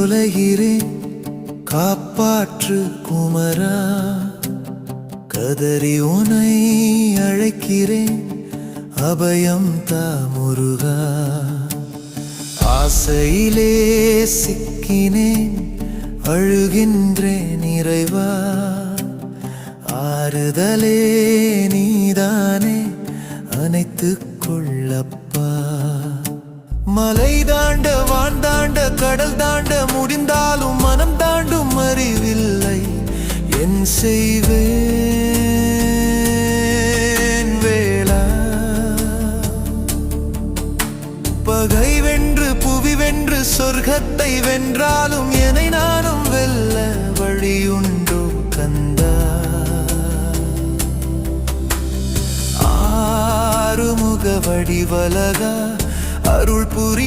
தொலைகிறேன் காப்பாற்று குமரா, கதறி உனை அழைக்கிறேன் அபயம் தா முருகா. ஆசையிலே சிக்கினேன் அழுகின்றேன் இறைவா, ஆறுதலே நீதானே அனைத்துக் கொள்ளப்பா. மலை தாண்ட வான் தாண்ட கடல் தாண்ட முடிந்தாலும் மனம் தாண்டும் அறிவில்லை, என் செய்வேன் வேளா. பகை வென்று புவி வென்று சொர்க்கத்தை வென்றாலும் என்னை நானும் வெல்ல வழியுண்டோ கந்தா. ஆறுமுக வடிவலகா அருள் புரி